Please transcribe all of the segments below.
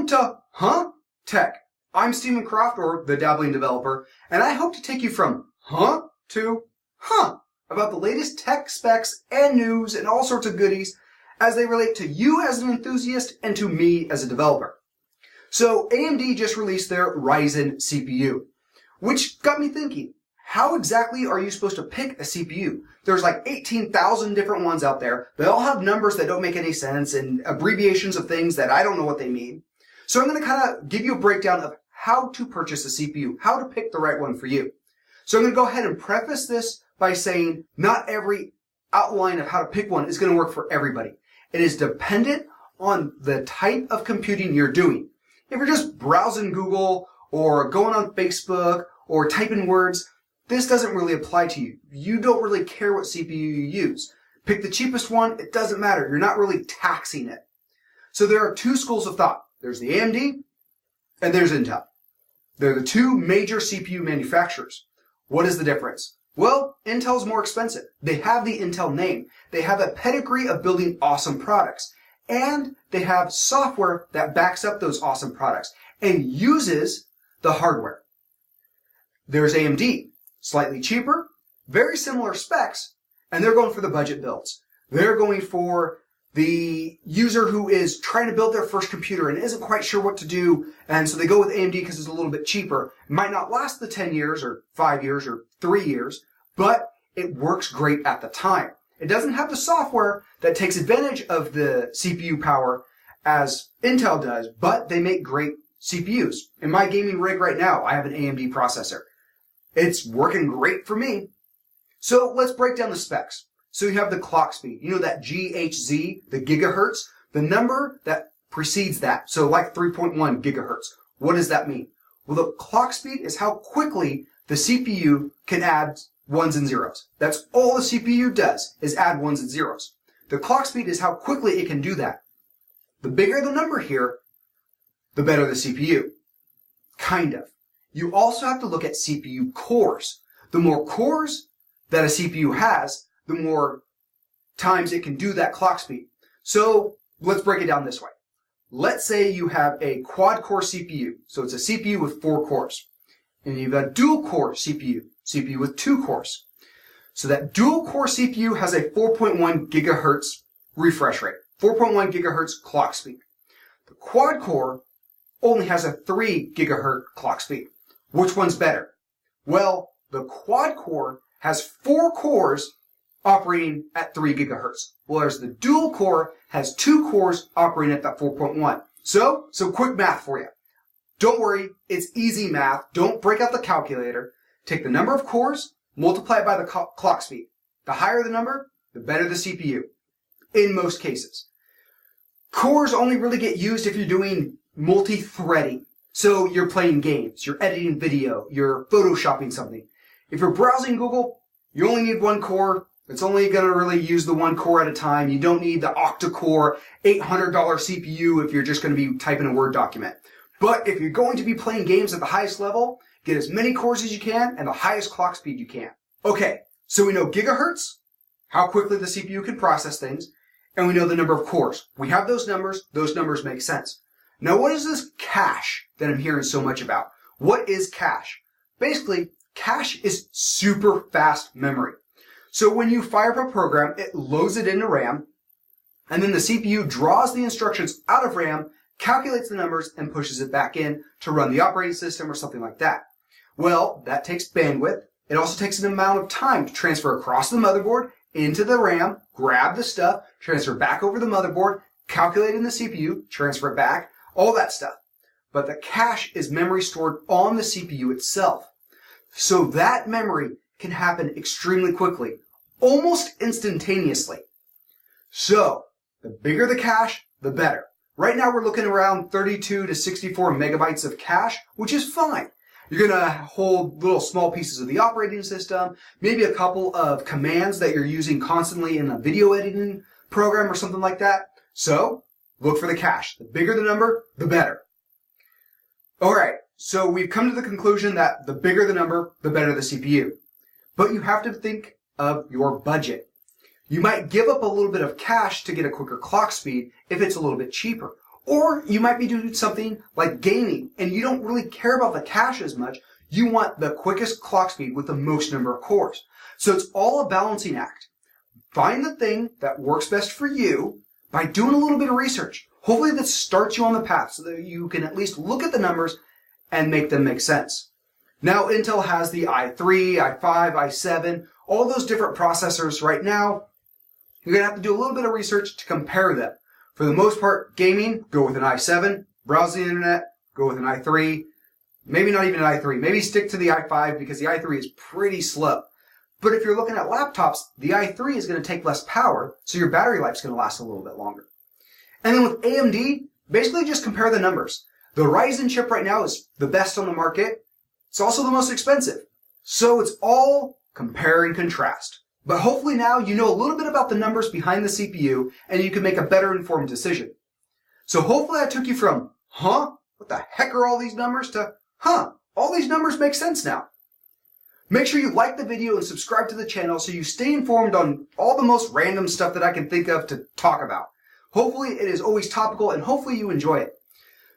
to Tech. I'm Stephen Croft, or the Dabbling Developer, and I hope to take you from to about the latest tech specs and news and all sorts of goodies as they relate to you as an enthusiast and to me as a developer. So AMD just released their Ryzen CPU, which got me thinking, how exactly are you supposed to pick a CPU? There's like 18,000 different ones out there. They all have numbers that don't make any sense and abbreviations of things that I don't know what they mean. So I'm going to kind of give you a breakdown of how to purchase a CPU, how to pick the right one for you. So I'm going to go ahead and preface this by saying not every outline of how to pick one is going to work for everybody. It is dependent on the type of computing you're doing. If you're just browsing Google or going on Facebook or typing words, this doesn't really apply to you. You don't really care what CPU you use. Pick the cheapest one, it doesn't matter. You're not really taxing it. So there are two schools of thought. There's the AMD and there's Intel. They're the two major CPU manufacturers. What is the difference? Well, Intel's more expensive. They have the Intel name. They have a pedigree of building awesome products. And they have software that backs up those awesome products and uses the hardware. There's AMD, slightly cheaper, very similar specs, and they're going for the budget builds. They're going for the user who is trying to build their first computer and isn't quite sure what to do, and so they go with AMD because it's a little bit cheaper. It might not last the 10 years or 5 years or 3 years, but it works great at the time. It doesn't have the software that takes advantage of the CPU power as Intel does, but they make great CPUs. In my gaming rig right now, I have an AMD processor. It's working great for me. So let's break down the specs. So you have the clock speed. You know that GHz, the gigahertz, the number that precedes that. So like 3.1 gigahertz. What does that mean? Well, the clock speed is how quickly the CPU can add ones and zeros. That's all the CPU does, is add ones and zeros. The clock speed is how quickly it can do that. The bigger the number here, the better the CPU. Kind of. You also have to look at CPU cores. The more cores that a CPU has, the more times it can do that clock speed. So let's break it down this way. Let's say you have a quad-core CPU. So it's a CPU with 4 cores. And you've got a dual-core CPU with 2 cores. So that dual-core CPU has a 4.1 gigahertz refresh rate, 4.1 gigahertz clock speed. The quad-core only has a 3 gigahertz clock speed. Which one's better? Well, the quad-core has 4 cores operating at 3 gigahertz, whereas the dual-core has 2 cores operating at that 4.1. So quick math for you. Don't worry, it's easy math. Don't break out the calculator. Take the number of cores, multiply it by the clock speed. The higher the number, the better the CPU, in most cases. Cores only really get used if you're doing multi-threading. So you're playing games, you're editing video, you're photoshopping something. If you're browsing Google, you only need 1 core. It's only going to really use the 1 core at a time. You don't need the octa-core $800 CPU if you're just going to be typing a Word document. But if you're going to be playing games at the highest level, get as many cores as you can and the highest clock speed you can. Okay, so we know gigahertz, how quickly the CPU can process things, and we know the number of cores. We have those numbers make sense. Now what is this cache that I'm hearing so much about? What is cache? Basically, cache is super fast memory. So when you fire up a program, it loads it into RAM, and then the CPU draws the instructions out of RAM, calculates the numbers, and pushes it back in to run the operating system or something like that. Well, that takes bandwidth. It also takes an amount of time to transfer across the motherboard into the RAM, grab the stuff, transfer back over the motherboard, calculate in the CPU, transfer it back, all that stuff. But the cache is memory stored on the CPU itself. So that memory can happen extremely quickly, almost instantaneously. So, the bigger the cache, the better. Right now we're looking around 32 to 64 megabytes of cache, which is fine. You're going to hold little small pieces of the operating system, maybe a couple of commands that you're using constantly in a video editing program or something like that. So, look for the cache. The bigger the number, the better. Alright, so we've come to the conclusion that the bigger the number, the better the CPU. But you have to think of your budget. You might give up a little bit of cache to get a quicker clock speed if it's a little bit cheaper. Or you might be doing something like gaming and you don't really care about the cache as much. You want the quickest clock speed with the most number of cores. So it's all a balancing act. Find the thing that works best for you by doing a little bit of research. Hopefully that starts you on the path so that you can at least look at the numbers and make them make sense. Now Intel has the i3, i5, i7, all those different processors right now. You're going to have to do a little bit of research to compare them. For the most part, gaming, go with an i7. Browse the internet, go with an i3. Maybe not even an i3. Maybe stick to the i5 because the i3 is pretty slow. But if you're looking at laptops, the i3 is going to take less power, so your battery life is going to last a little bit longer. And then with AMD, basically just compare the numbers. The Ryzen chip right now is the best on the market. It's also the most expensive. So it's all compare and contrast. But hopefully now you know a little bit about the numbers behind the CPU and you can make a better informed decision. So hopefully I took you from, huh? What the heck are all these numbers to, huh? All these numbers make sense now. Make sure you like the video and subscribe to the channel so you stay informed on all the most random stuff that I can think of to talk about. Hopefully it is always topical and hopefully you enjoy it.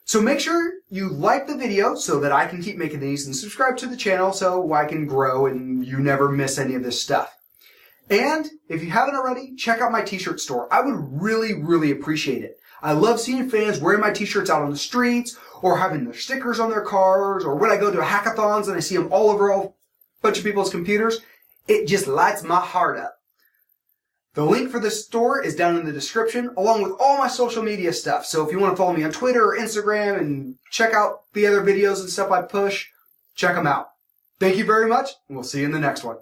So make sure you like the video so that I can keep making these and subscribe to the channel so I can grow and you never miss any of this stuff. And if you haven't already, check out my t-shirt store. I would really appreciate it. I love seeing fans wearing my t-shirts out on the streets or having their stickers on their cars or when I go to hackathons and I see them all over a bunch of people's computers. It just lights my heart up. The link for this store is down in the description along with all my social media stuff. So if you want to follow me on Twitter or Instagram and check out the other videos and stuff I push, check them out. Thank you very much and we'll see you in the next one.